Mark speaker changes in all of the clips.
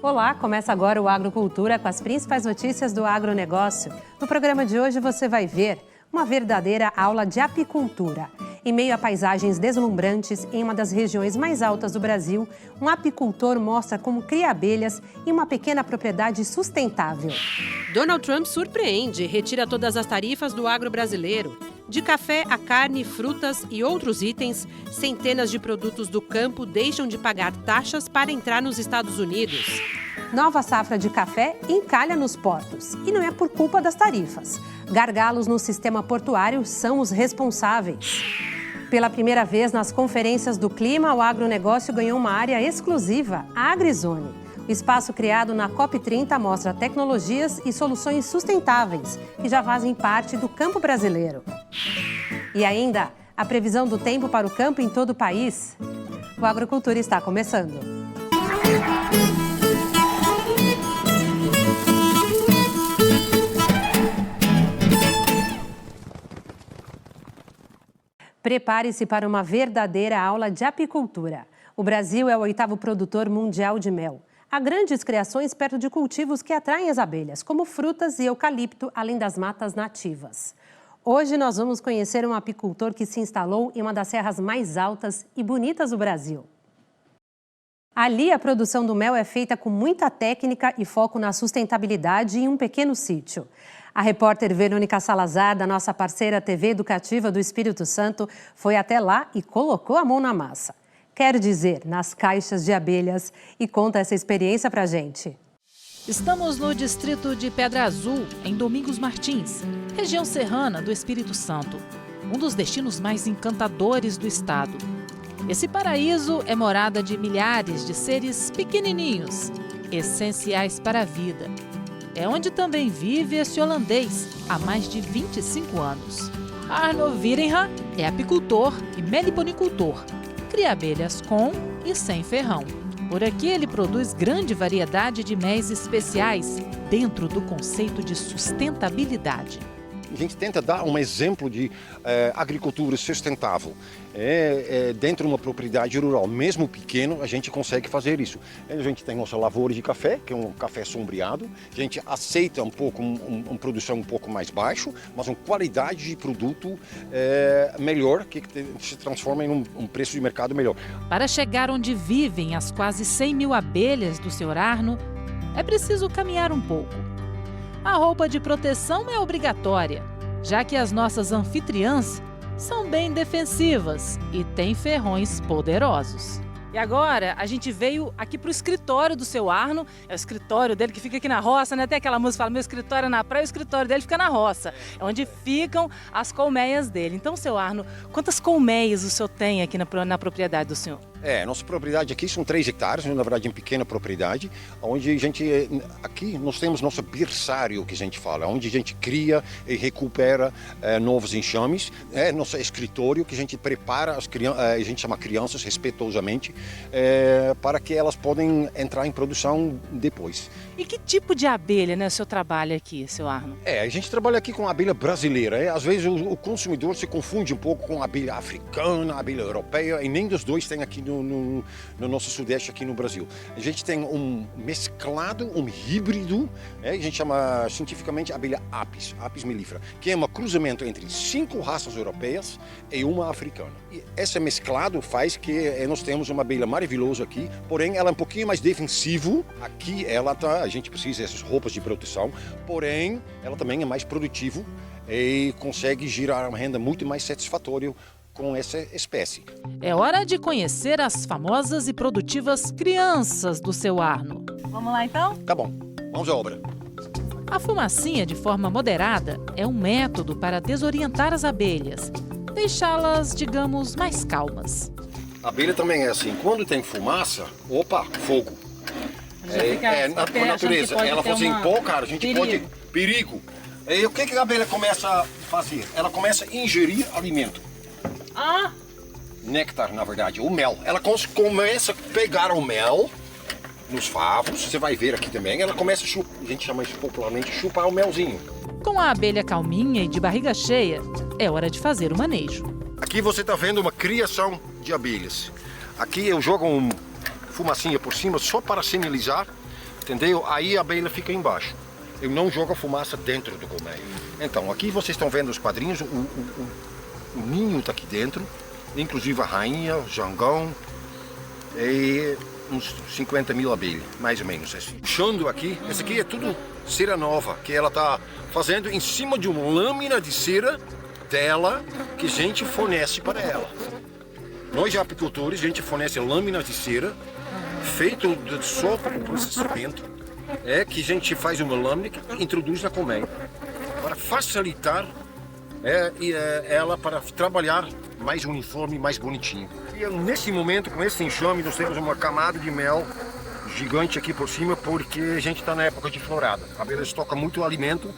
Speaker 1: Olá, começa agora o Agrocultura com as principais notícias do agronegócio. No programa de hoje você vai ver uma verdadeira aula de apicultura. Em meio a paisagens deslumbrantes, em uma das regiões mais altas do Brasil, um apicultor mostra como cria abelhas em uma pequena propriedade sustentável. Donald Trump surpreende e retira todas as tarifas do agro brasileiro. De café a carne, frutas e outros itens, centenas de produtos do campo deixam de pagar taxas para entrar nos Estados Unidos. Nova safra de café encalha nos portos. E não é por culpa das tarifas. Gargalos no sistema portuário são os responsáveis. Pela primeira vez nas conferências do clima, o agronegócio ganhou uma área exclusiva, a AgriZone. O espaço criado na COP30 mostra tecnologias e soluções sustentáveis que já fazem parte do campo brasileiro. E ainda, a previsão do tempo para o campo em todo o país. O Agrocultura está começando. Prepare-se para uma verdadeira aula de apicultura. O Brasil é o 8º produtor mundial de mel. Há grandes criações perto de cultivos que atraem as abelhas, como frutas e eucalipto, além das matas nativas. Hoje nós vamos conhecer um apicultor que se instalou em uma das serras mais altas e bonitas do Brasil. Ali, a produção do mel é feita com muita técnica e foco na sustentabilidade em um pequeno sítio. A repórter Verônica Salazar, da nossa parceira TV Educativa do Espírito Santo, foi até lá e colocou a mão na massa. Quer dizer, nas caixas de abelhas, e conta essa experiência pra gente.
Speaker 2: Estamos no distrito de Pedra Azul, em Domingos Martins, região serrana do Espírito Santo, um dos destinos mais encantadores do estado. Esse paraíso é morada de milhares de seres pequenininhos, essenciais para a vida. É onde também vive esse holandês, há mais de 25 anos. Arno Virenha é apicultor e meliponicultor. Cria abelhas com e sem ferrão. Por aqui ele produz grande variedade de méis especiais dentro do conceito de sustentabilidade.
Speaker 3: A gente tenta dar um exemplo de agricultura sustentável. Dentro de uma propriedade rural, mesmo pequeno, a gente consegue fazer isso. A gente tem nossa lavoura de café, que é um café sombreado. A gente aceita um pouco uma produção um pouco mais baixa, mas uma qualidade de produto melhor, que se transforma em um preço de mercado melhor.
Speaker 2: Para chegar onde vivem as quase 100 mil abelhas do Sr. Arno, é preciso caminhar um pouco. A roupa de proteção é obrigatória, já que as nossas anfitriãs são bem defensivas e têm ferrões poderosos. E agora a gente veio aqui para o escritório do seu Arno, é o escritório dele que fica aqui na roça, né? Tem aquela música que fala, meu escritório é na praia, o escritório dele fica na roça, é onde ficam as colmeias dele. Então, seu Arno, quantas colmeias o senhor tem aqui na propriedade do senhor?
Speaker 3: Nossa propriedade aqui são 3 hectares, na verdade, uma pequena propriedade, onde a gente, aqui nós temos nosso berçário, que a gente fala, onde a gente cria e recupera novos enxames. É nosso escritório que a gente prepara, a gente chama crianças respeitosamente, para que elas podem entrar em produção depois.
Speaker 2: E que tipo de abelha, né, o senhor trabalha aqui, seu Arno?
Speaker 3: A gente trabalha aqui com a abelha brasileira. Às vezes o consumidor se confunde um pouco com a abelha africana, a abelha europeia, e nem dos dois tem aqui no nosso sudeste, aqui no Brasil. A gente tem um mesclado, um híbrido, a gente chama cientificamente abelha Apis mellifera, que é um cruzamento entre 5 raças europeias e uma africana. E esse mesclado faz que nós temos uma abelha maravilhosa aqui, porém ela é um pouquinho mais defensivo. Aqui a gente precisa dessas roupas de proteção, porém ela também é mais produtivo e consegue girar uma renda muito mais satisfatória com essa espécie.
Speaker 2: É hora de conhecer as famosas e produtivas crianças do seu Arno. Vamos lá então?
Speaker 3: Tá bom, vamos à obra.
Speaker 2: A fumacinha de forma moderada é um método para desorientar as abelhas, deixá-las, digamos, mais calmas.
Speaker 3: A abelha também é assim, quando tem fumaça, fogo. Na natureza, ela fala assim, cara, a gente pode... Perigo. E o que a abelha começa a fazer? Ela começa a ingerir alimento. Néctar, na verdade, o mel. Ela começa a pegar o mel nos favos, você vai ver aqui também, ela começa a chupar, a gente chama isso popularmente, chupar o melzinho.
Speaker 2: Com a abelha calminha e de barriga cheia, é hora de fazer o manejo.
Speaker 3: Aqui você está vendo uma criação de abelhas. Aqui eu jogo fumacinha por cima só para sinalizar entendeu? Aí a abelha fica embaixo. Eu não jogo a fumaça dentro do colmeia. Então, aqui vocês estão vendo os quadrinhos, o ninho está aqui dentro, inclusive a rainha, o jangão e uns 50 mil abelhas, mais ou menos assim. Puxando aqui, esse aqui é tudo cera nova, que ela está fazendo em cima de uma lâmina de cera dela, que a gente fornece para ela. Nós, apicultores, a gente fornece lâminas de cera, feito só para o processamento, que a gente faz uma lâmina que introduz na colmeia, para facilitar ela para trabalhar mais uniforme, mais bonitinho. E nesse momento, com esse enxame, nós temos uma camada de mel gigante aqui por cima, porque a gente está na época de florada. A abelha estoca muito alimento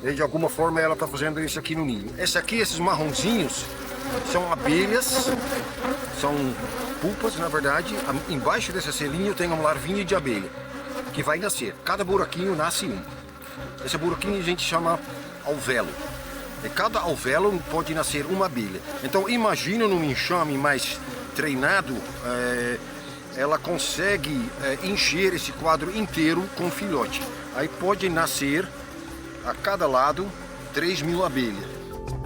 Speaker 3: e de alguma forma ela está fazendo isso aqui no ninho. Esses marronzinhos, são abelhas, são pupas, na verdade. Embaixo dessa selinha tem uma larvinha de abelha que vai nascer. Cada buraquinho nasce um. Esse buraquinho a gente chama alvéolo. E cada alvéolo pode nascer uma abelha. Então imagina num enxame mais treinado, ela consegue encher esse quadro inteiro com filhote. Aí pode nascer a cada lado 3 mil abelhas.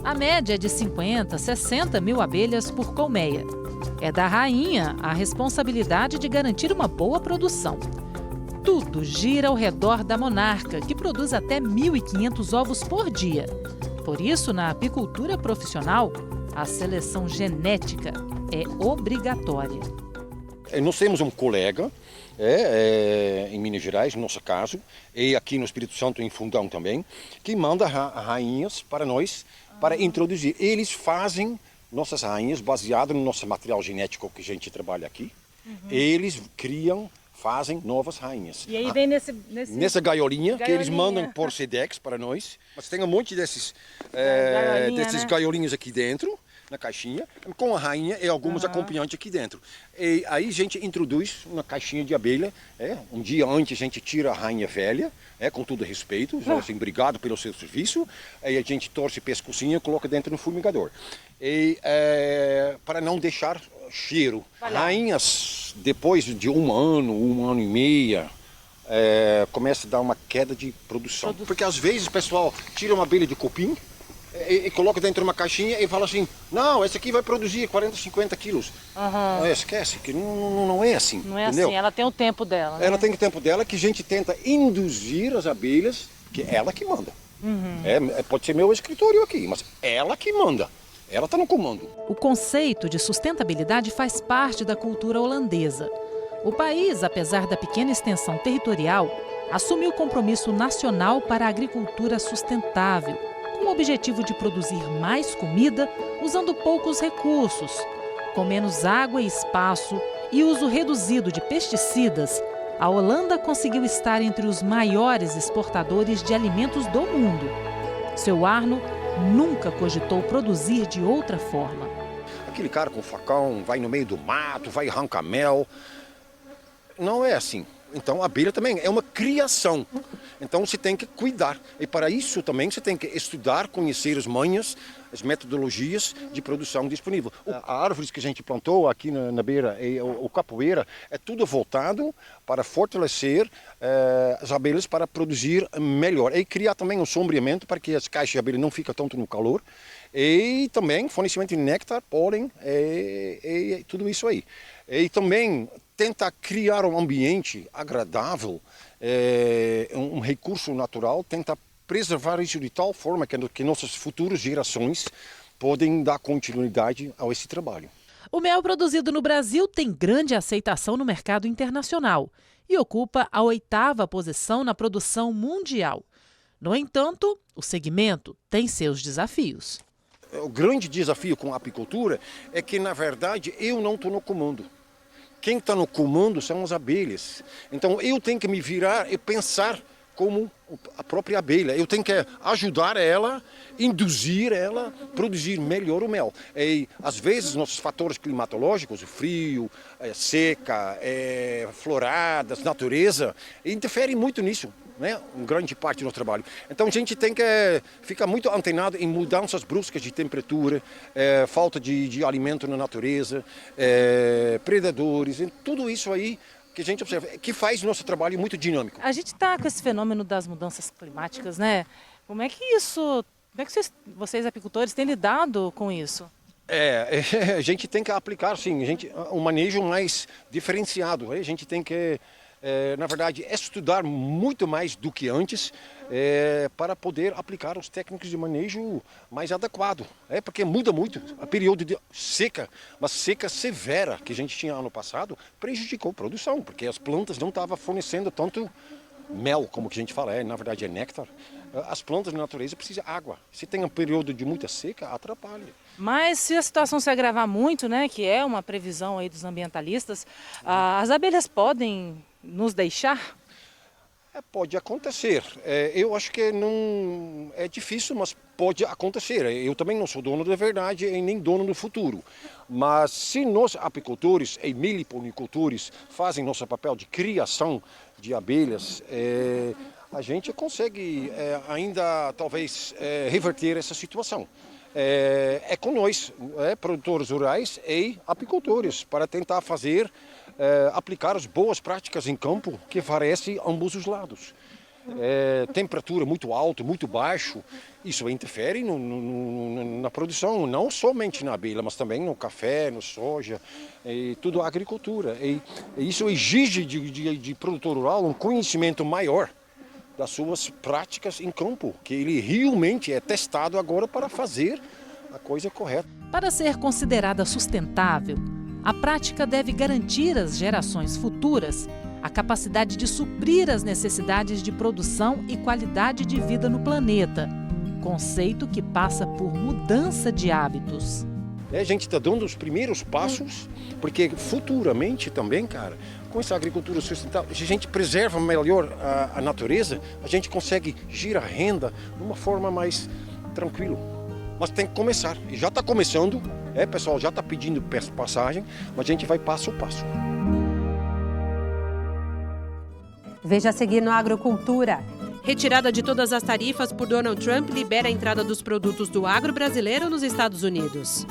Speaker 2: A média é de 50, 60 mil abelhas por colmeia. É da rainha a responsabilidade de garantir uma boa produção. Tudo gira ao redor da monarca, que produz até 1.500 ovos por dia. Por isso, na apicultura profissional, a seleção genética é obrigatória.
Speaker 3: Nós temos um colega em Minas Gerais, no nosso caso, e aqui no Espírito Santo, em Fundão também, que manda rainhas para nós, para introduzir. Eles fazem nossas rainhas baseado no nosso material genético que a gente trabalha aqui. Eles fazem novas rainhas.
Speaker 4: E aí vem
Speaker 3: nessa gaiolinha que eles mandam por Sedex para nós. Mas tem um monte desses gaiolinhas aqui dentro, na caixinha, com a rainha e alguns acompanhantes aqui dentro. E aí a gente introduz uma caixinha de abelha. Um dia antes a gente tira a rainha velha, com todo respeito, assim, obrigado pelo seu serviço. Aí a gente torce o pescocinho e coloca dentro no fumigador. E para não deixar cheiro. Rainhas, depois de um ano e meio, começa a dar uma queda de produção. Porque às vezes o pessoal tira uma abelha de cupim e coloca dentro de uma caixinha e fala assim, não, essa aqui vai produzir 40, 50 quilos. Esquece, que não é assim.
Speaker 4: Não é
Speaker 3: entendeu?
Speaker 4: assim, ela tem o tempo dela. Né?
Speaker 3: Ela tem o tempo dela, que a gente tenta induzir as abelhas, que é ela que manda. Pode ser meu escritório aqui, mas ela que manda. Ela está no comando.
Speaker 2: O conceito de sustentabilidade faz parte da cultura holandesa. O país, apesar da pequena extensão territorial, assumiu o compromisso nacional para a agricultura sustentável, com o objetivo de produzir mais comida usando poucos recursos. Com menos água e espaço e uso reduzido de pesticidas, a Holanda conseguiu estar entre os maiores exportadores de alimentos do mundo. Seu Arno nunca cogitou produzir de outra forma.
Speaker 3: Aquele cara com facão vai no meio do mato, vai arrancar mel. Não é assim. Então a abelha também é uma criação. Então você tem que cuidar. E para isso também você tem que estudar, conhecer as manhas, as metodologias de produção disponível. As árvores que a gente plantou aqui na beira, e o capoeira, é tudo voltado para fortalecer as abelhas para produzir melhor. E criar também um sombreamento para que as caixas de abelha não fiquem tanto no calor. E também fornecimento de néctar, pólen e tudo isso aí. E também tentar criar um ambiente agradável, um recurso natural, tentar preservar isso de tal forma que nossas futuras gerações podem dar continuidade a esse trabalho.
Speaker 2: O mel produzido no Brasil tem grande aceitação no mercado internacional e ocupa a 8ª posição na produção mundial. No entanto, o segmento tem seus desafios.
Speaker 3: O grande desafio com a apicultura é que, na verdade, eu não estou no comando. Quem está no comando são as abelhas. Então eu tenho que me virar e pensar como a própria abelha. Eu tenho que ajudar ela, induzir ela a produzir melhor o mel. E às vezes nossos fatores climatológicos, o frio, a seca, floradas, natureza, interferem muito nisso. Né? Uma grande parte do nosso trabalho. Então a gente tem que ficar muito antenado em mudanças bruscas de temperatura, falta de alimento na natureza, predadores, tudo isso aí que a gente observa, que faz o nosso trabalho muito dinâmico.
Speaker 2: A gente está com esse fenômeno das mudanças climáticas, né? Como é que vocês apicultores têm lidado com isso?
Speaker 3: A gente tem que aplicar, sim, um manejo mais diferenciado. A gente tem que, na verdade, estudar muito mais do que antes para poder aplicar os técnicos de manejo mais adequado. Porque muda muito. O período de seca, uma seca severa que a gente tinha ano passado, prejudicou a produção, porque as plantas não estavam fornecendo tanto mel, como que a gente fala, na verdade é néctar. As plantas da natureza precisam de água. Se tem um período de muita seca, atrapalha.
Speaker 2: Mas se a situação se agravar muito, né, que é uma previsão aí dos ambientalistas, as abelhas podem nos deixar?
Speaker 3: Pode acontecer. Eu acho que não é difícil, mas pode acontecer. Eu também não sou dono da verdade e nem dono do futuro. Mas se nós apicultores e meliponicultores fazem nosso papel de criação de abelhas, a gente consegue ainda talvez reverter essa situação. É com nós, produtores rurais e apicultores, para tentar aplicar as boas práticas em campo que favorecem ambos os lados. Temperatura muito alta, muito baixo, isso interfere na produção, não somente na abelha, mas também no café, no soja, e tudo a agricultura. E isso exige de produtor rural um conhecimento maior das suas práticas em campo, que ele realmente é testado agora para fazer a coisa correta.
Speaker 2: Para ser considerada sustentável, a prática deve garantir às gerações futuras a capacidade de suprir as necessidades de produção e qualidade de vida no planeta, conceito que passa por mudança de hábitos.
Speaker 3: A gente está dando os primeiros passos, porque futuramente também, cara, com essa agricultura sustentável, se a gente preserva melhor a natureza, a gente consegue girar renda de uma forma mais tranquila. Mas tem que começar, e já está começando, pessoal, já está pedindo passagem, mas a gente vai passo a passo.
Speaker 1: Veja a seguir no Agrocultura.
Speaker 4: Retirada de todas as tarifas por Donald Trump libera a entrada dos produtos do agro brasileiro nos Estados Unidos.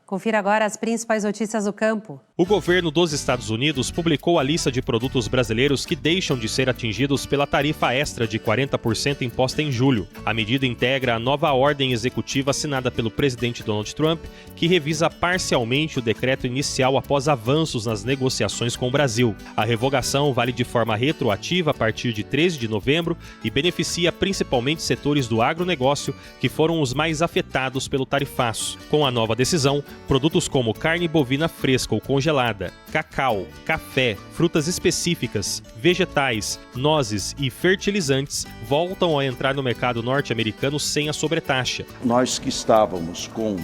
Speaker 1: Confira agora as principais notícias do campo.
Speaker 5: O governo dos Estados Unidos publicou a lista de produtos brasileiros que deixam de ser atingidos pela tarifa extra de 40% imposta em julho. A medida integra a nova ordem executiva assinada pelo presidente Donald Trump, que revisa parcialmente o decreto inicial após avanços nas negociações com o Brasil. A revogação vale de forma retroativa a partir de 13 de novembro e beneficia principalmente setores do agronegócio, que foram os mais afetados pelo tarifaço. Com a nova decisão, produtos como carne bovina fresca ou congelada, cacau, café, frutas específicas, vegetais, nozes e fertilizantes voltam a entrar no mercado norte-americano sem a sobretaxa.
Speaker 6: Nós que estávamos com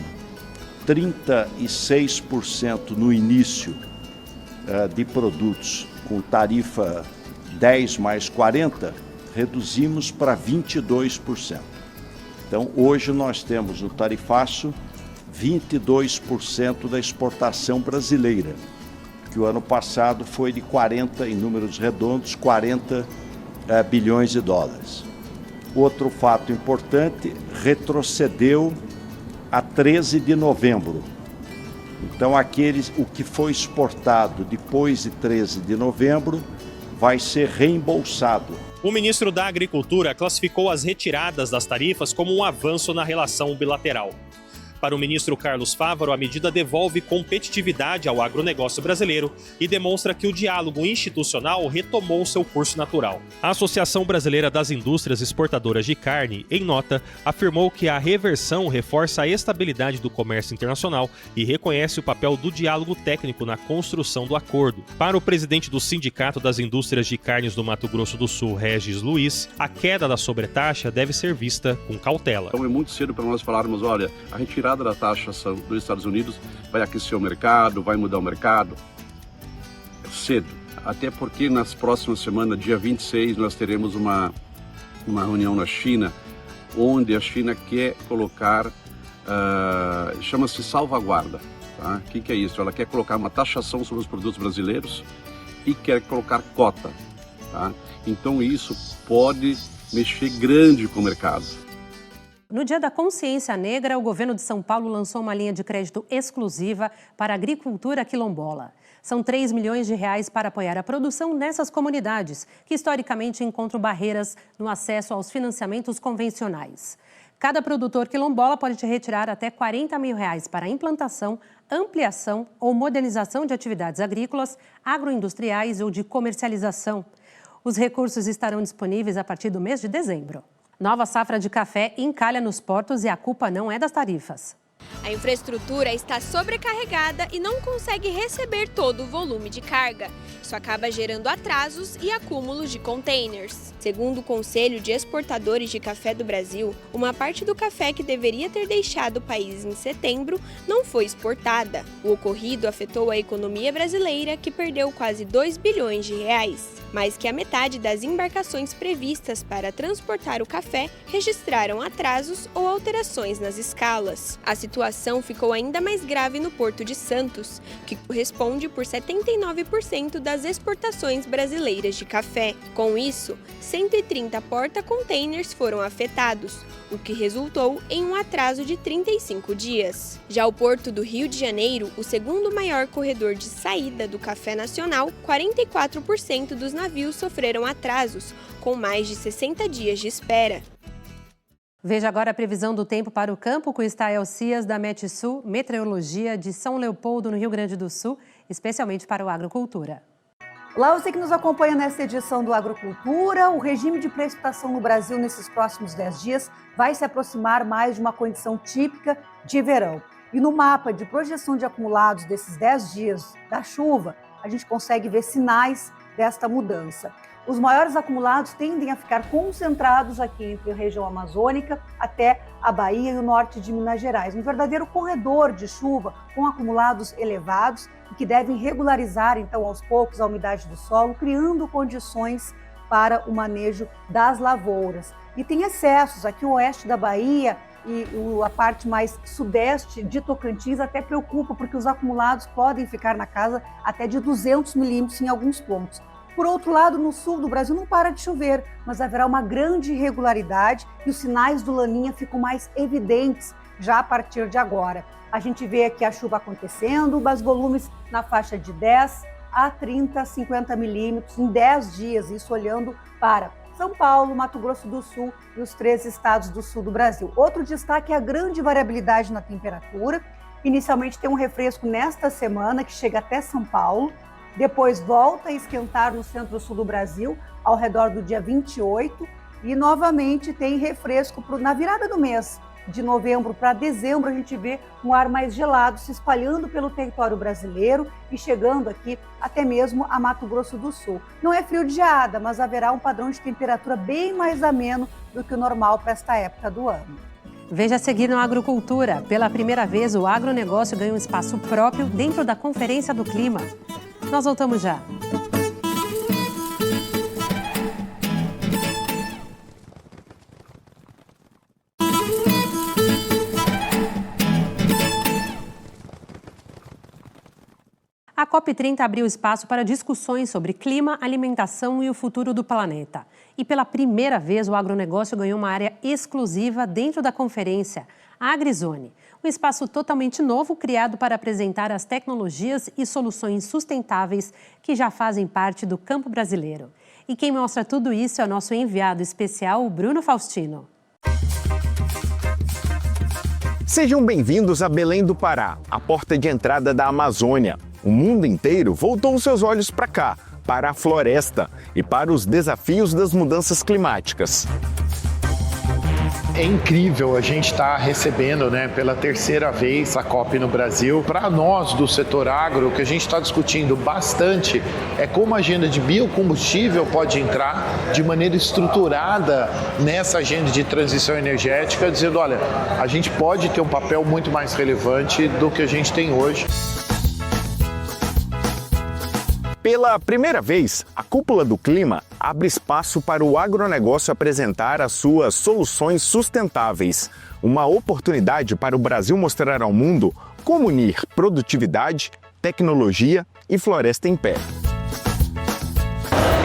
Speaker 6: 36% no início de produtos com tarifa 10 mais 40, reduzimos para 22%. Então, hoje nós temos no tarifaço 22% da exportação brasileira, que o ano passado foi de 40, em números redondos, 40 bilhões de dólares. Outro fato importante, retrocedeu a 13 de novembro. Então, o que foi exportado depois de 13 de novembro vai ser reembolsado.
Speaker 5: O ministro da Agricultura classificou as retiradas das tarifas como um avanço na relação bilateral. Para o ministro Carlos Fávaro, a medida devolve competitividade ao agronegócio brasileiro e demonstra que o diálogo institucional retomou seu curso natural. A Associação Brasileira das Indústrias Exportadoras de Carne, em nota, afirmou que a reversão reforça a estabilidade do comércio internacional e reconhece o papel do diálogo técnico na construção do acordo. Para o presidente do Sindicato das Indústrias de Carnes do Mato Grosso do Sul, Regis Luiz, a queda da sobretaxa deve ser vista com cautela.
Speaker 7: Então é muito cedo para nós falarmos, olha, a retirada da taxa dos Estados Unidos vai aquecer o mercado, vai mudar o mercado. É cedo, até porque nas próximas semanas, dia 26, nós teremos uma reunião na China, onde a China quer colocar, chama-se salvaguarda. Tá? O que é isso? Ela quer colocar uma taxação sobre os produtos brasileiros e quer colocar cota. Tá? Então isso pode mexer grande com o mercado.
Speaker 1: No Dia da Consciência Negra, o governo de São Paulo lançou uma linha de crédito exclusiva para a agricultura quilombola. São 3 milhões de reais para apoiar a produção nessas comunidades, que historicamente encontram barreiras no acesso aos financiamentos convencionais. Cada produtor quilombola pode retirar até 40 mil reais para implantação, ampliação ou modernização de atividades agrícolas, agroindustriais ou de comercialização. Os recursos estarão disponíveis a partir do mês de dezembro. Nova safra de café encalha nos portos e a culpa não é das tarifas.
Speaker 8: A infraestrutura está sobrecarregada e não consegue receber todo o volume de carga. Isso acaba gerando atrasos e acúmulos de containers. Segundo o Conselho de Exportadores de Café do Brasil, uma parte do café que deveria ter deixado o país em setembro não foi exportada. O ocorrido afetou a economia brasileira, que perdeu quase 2 bilhões de reais. Mais que a metade das embarcações previstas para transportar o café registraram atrasos ou alterações nas escalas. A situação ficou ainda mais grave no Porto de Santos, que corresponde por 79% das exportações brasileiras de café. Com isso, 130 porta-containers foram afetados, o que resultou em um atraso de 35 dias. Já o Porto do Rio de Janeiro, o segundo maior corredor de saída do café nacional, 44% dos navios sofreram atrasos, com mais de 60 dias de espera.
Speaker 1: Veja agora a previsão do tempo para o campo com o Stael Cias da Metsul, Meteorologia de São Leopoldo, no Rio Grande do Sul, especialmente para o Agricultura.
Speaker 9: Olá, você que nos acompanha nesta edição do Agricultura. O regime de precipitação no Brasil nesses próximos 10 dias vai se aproximar mais de uma condição típica de verão. E no mapa de projeção de acumulados desses 10 dias da chuva, a gente consegue ver sinais desta mudança. Os maiores acumulados tendem a ficar concentrados aqui entre a região amazônica até a Bahia e o norte de Minas Gerais. Um verdadeiro corredor de chuva com acumulados elevados e que devem regularizar, então, aos poucos a umidade do solo, criando condições para o manejo das lavouras. E tem excessos aqui, o oeste da Bahia e a parte mais sudeste de Tocantins até preocupa, porque os acumulados podem ficar na casa até de 200 milímetros em alguns pontos. Por outro lado, no sul do Brasil não para de chover, mas haverá uma grande irregularidade e os sinais do Laninha ficam mais evidentes já a partir de agora. A gente vê aqui a chuva acontecendo, mas volumes na faixa de 10 a 30, 50 milímetros em 10 dias, isso olhando para São Paulo, Mato Grosso do Sul e os 3 estados do sul do Brasil. Outro destaque é a grande variabilidade na temperatura. Inicialmente tem um refresco nesta semana que chega até São Paulo, depois volta a esquentar no centro-sul do Brasil, ao redor do dia 28, e novamente tem refresco na virada do mês, de novembro para dezembro, a gente vê um ar mais gelado se espalhando pelo território brasileiro e chegando aqui até mesmo a Mato Grosso do Sul. Não é frio de geada, mas haverá um padrão de temperatura bem mais ameno do que o normal para esta época do ano.
Speaker 1: Veja a seguir no Agricultura. Pela primeira vez, o agronegócio ganha um espaço próprio dentro da Conferência do Clima. Nós voltamos já. A COP30 abriu espaço para discussões sobre clima, alimentação e o futuro do planeta. E pela primeira vez, o agronegócio ganhou uma área exclusiva dentro da conferência, a AgriZone. Um espaço totalmente novo criado para apresentar as tecnologias e soluções sustentáveis que já fazem parte do campo brasileiro. E quem mostra tudo isso é o nosso enviado especial, o Bruno Faustino.
Speaker 10: Sejam bem-vindos a Belém do Pará, a porta de entrada da Amazônia. O mundo inteiro voltou seus olhos para cá, para a floresta e para os desafios das mudanças climáticas.
Speaker 11: É incrível a gente estar recebendo, pela terceira vez a COP no Brasil. Para nós do setor agro, o que a gente está discutindo bastante é como a agenda de biocombustível pode entrar de maneira estruturada nessa agenda de transição energética, dizendo, olha, a gente pode ter um papel muito mais relevante do que a gente tem hoje.
Speaker 10: Pela primeira vez, a Cúpula do Clima abre espaço para o agronegócio apresentar as suas soluções sustentáveis. Uma oportunidade para o Brasil mostrar ao mundo como unir produtividade, tecnologia e floresta em pé.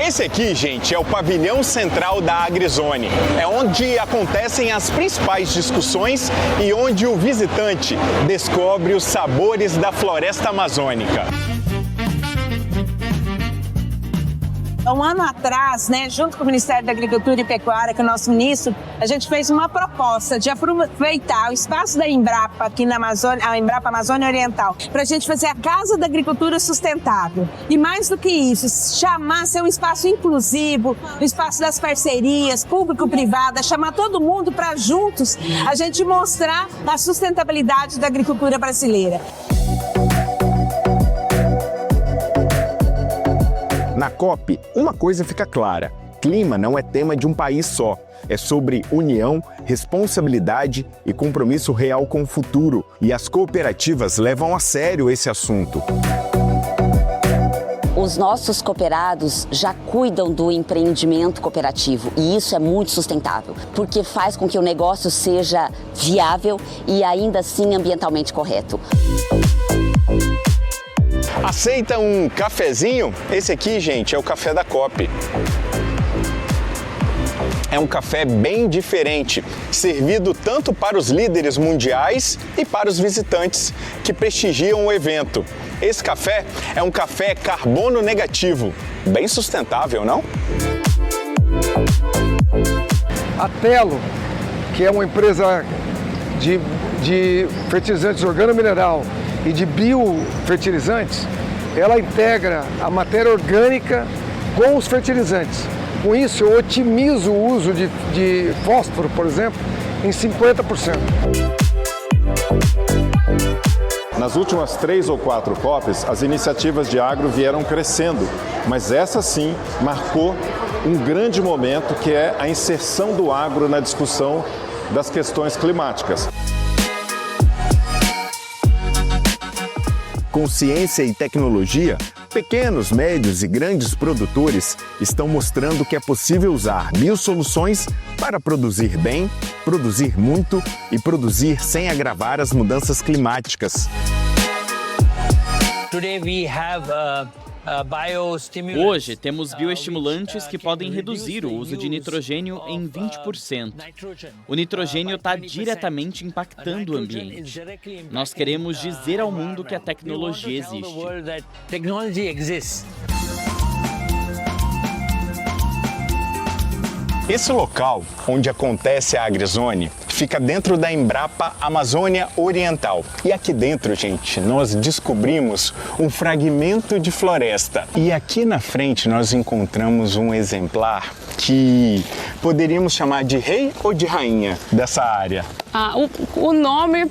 Speaker 10: Esse aqui, gente, é o pavilhão central da AgriZone. É onde acontecem as principais discussões e onde o visitante descobre os sabores da floresta amazônica.
Speaker 12: Um ano atrás, junto com o Ministério da Agricultura e Pecuária, que é o nosso ministro, a gente fez uma proposta de aproveitar o espaço da Embrapa aqui na Amazônia, a Embrapa Amazônia Oriental, para a gente fazer a Casa da Agricultura Sustentável. E mais do que isso, ser um espaço inclusivo, um espaço das parcerias, público-privada, chamar todo mundo para juntos a gente mostrar a sustentabilidade da agricultura brasileira.
Speaker 10: Na COP, uma coisa fica clara: clima não é tema de um país só. É sobre união, responsabilidade e compromisso real com o futuro. E as cooperativas levam a sério esse assunto.
Speaker 13: Os nossos cooperados já cuidam do empreendimento cooperativo e isso é muito sustentável, porque faz com que o negócio seja viável e ainda assim ambientalmente correto.
Speaker 10: Aceita um cafezinho? Esse aqui, gente, é o café da COP. É um café bem diferente, servido tanto para os líderes mundiais e para os visitantes que prestigiam o evento. Esse café é um café carbono negativo, bem sustentável, não?
Speaker 14: A Telo, que é uma empresa de fertilizantes organomineral e de biofertilizantes, ela integra a matéria orgânica com os fertilizantes. Com isso, eu otimizo o uso de fósforo, por exemplo, em 50%.
Speaker 15: Nas últimas 3 ou 4 COPs, as iniciativas de agro vieram crescendo, mas essa sim marcou um grande momento, que é a inserção do agro na discussão das questões climáticas.
Speaker 10: Com ciência e tecnologia, pequenos, médios e grandes produtores estão mostrando que é possível usar biosoluções para produzir bem, produzir muito e produzir sem agravar as mudanças climáticas.
Speaker 16: Hoje temos bioestimulantes que podem reduzir o uso de nitrogênio em 20%. O nitrogênio está diretamente impactando o ambiente. Nós queremos dizer ao mundo que a tecnologia existe.
Speaker 10: Esse local onde acontece a AgriZone fica dentro da Embrapa Amazônia Oriental. E aqui dentro, gente, nós descobrimos um fragmento de floresta. E aqui na frente nós encontramos um exemplar que poderíamos chamar de rei ou de rainha dessa área.
Speaker 17: O nome...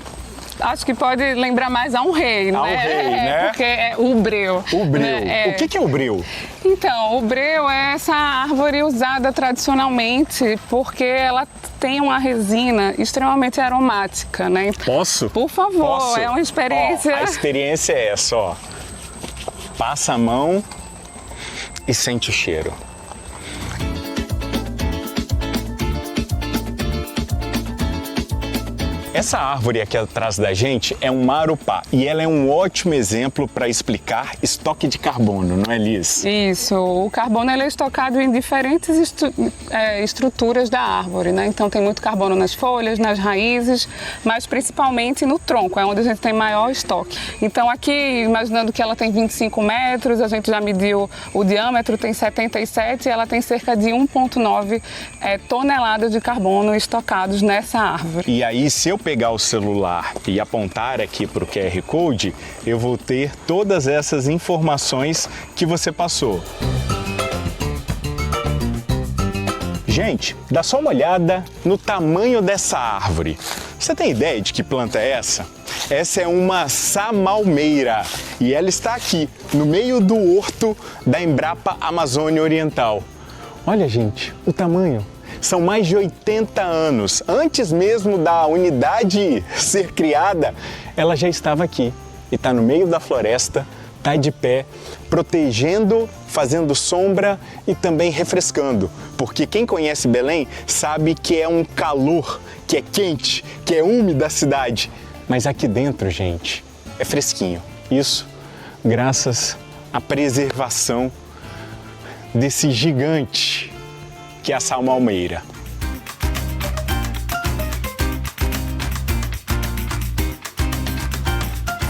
Speaker 17: acho que pode lembrar mais a um rei, né?
Speaker 10: A um rei, né?
Speaker 17: Porque é o breu.
Speaker 10: O breu.
Speaker 17: Né?
Speaker 10: O que é o breu?
Speaker 17: Então, o breu é essa árvore usada tradicionalmente porque ela tem uma resina extremamente aromática, né?
Speaker 10: Posso?
Speaker 17: Por favor,
Speaker 10: Posso?
Speaker 17: É uma experiência...
Speaker 10: A experiência é essa, ó. Passa a mão e sente o cheiro. Essa árvore aqui atrás da gente é um marupá e ela é um ótimo exemplo para explicar estoque de carbono, não é, Liz?
Speaker 17: Isso, o carbono ele é estocado em diferentes estruturas da árvore, né? Então tem muito carbono nas folhas, nas raízes, mas principalmente no tronco, é onde a gente tem maior estoque. Então aqui, imaginando que ela tem 25 metros, a gente já mediu o diâmetro, tem 77 e ela tem cerca de 1,9 toneladas de carbono estocados nessa árvore.
Speaker 10: E aí, se eu pegar o celular e apontar aqui para o QR Code, eu vou ter todas essas informações que você passou. Gente, dá só uma olhada no tamanho dessa árvore. Você tem ideia de que planta é essa? Essa é uma samalmeira e ela está aqui, no meio do horto da Embrapa Amazônia Oriental. Olha, gente, o tamanho. São mais de 80 anos. Antes mesmo da unidade ser criada, ela já estava aqui. E está no meio da floresta, está de pé, protegendo, fazendo sombra e também refrescando. Porque quem conhece Belém sabe que é um calor, que é quente, que é úmido a cidade. Mas aqui dentro, gente, é fresquinho. Isso graças à preservação desse gigante que é a salmalmeira.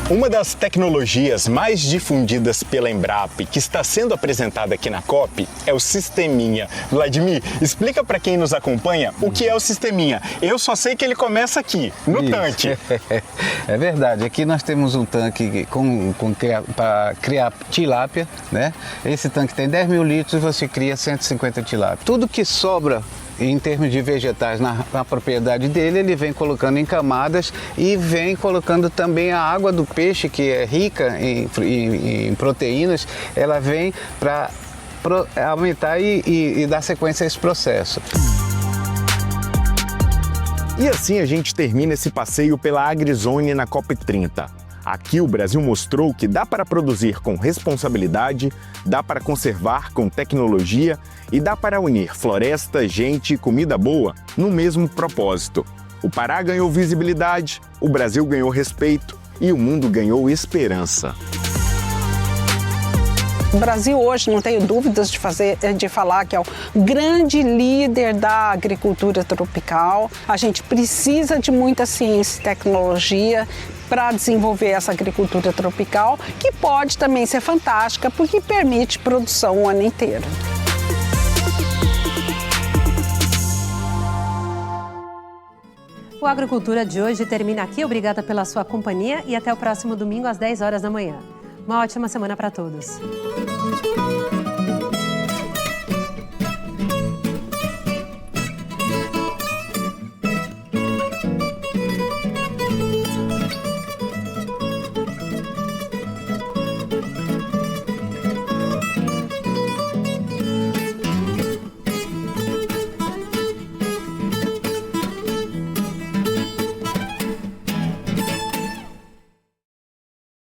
Speaker 10: Uma das tecnologias mais difundidas pela Embrapa e que está sendo apresentada aqui na COP é o sisteminha. Vladimir, explica para quem nos acompanha o que é o sisteminha. Eu só sei que ele começa aqui, no tanque.
Speaker 18: É verdade, aqui nós temos um tanque para criar tilápia, né? Esse tanque tem 10 mil litros e você cria 150 tilápias. Tudo que sobra em termos de vegetais na propriedade dele, ele vem colocando em camadas e vem colocando também a água do peixe, que é rica em proteínas, ela vem para aumentar e dar sequência a esse processo.
Speaker 10: E assim a gente termina esse passeio pela AgriZone na COP30. Aqui o Brasil mostrou que dá para produzir com responsabilidade, dá para conservar com tecnologia e dá para unir floresta, gente e comida boa no mesmo propósito. O Pará ganhou visibilidade, o Brasil ganhou respeito e o mundo ganhou esperança.
Speaker 19: O Brasil hoje, não tenho dúvidas de falar que é o grande líder da agricultura tropical. A gente precisa de muita ciência e tecnologia para desenvolver essa agricultura tropical, que pode também ser fantástica, porque permite produção o ano inteiro.
Speaker 1: O Agricultura de hoje termina aqui. Obrigada pela sua companhia e até o próximo domingo às 10 horas da manhã. Uma ótima semana para todos.